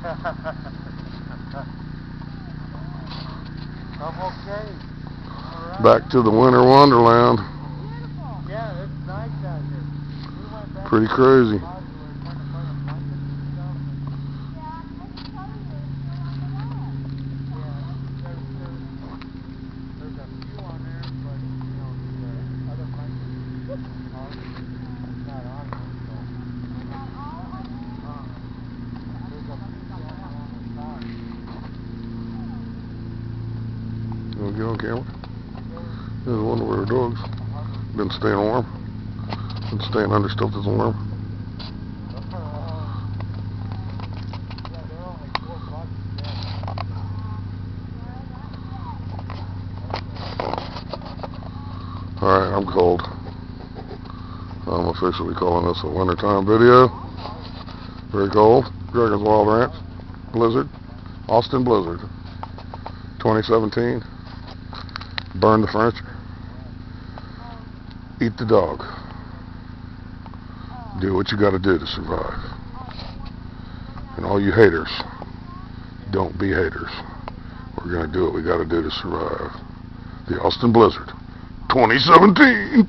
I'm okay. Right. Back to the winter wonderland. Yeah, it's nice out here. We went back Pretty to crazy. the lodge, we were trying to find a blanket and stuff. There's a few on there, but you know, the other blankets are not on there, so. There's a few down there on the side. You want to get on camera? There's one where the dogs been staying warm. Been staying under stuff that's warm. Yeah, they're only $4 then. Alright, I'm cold. I'm officially calling this a wintertime video. Very cold. Dragon's Wild Ranch. Blizzard. Austin Blizzard. 2017. Burn the furniture. Eat the dog. Do what you gotta do to survive. And all you haters, don't be haters. We're gonna do what we gotta do to survive. The Austin Blizzard. 2017.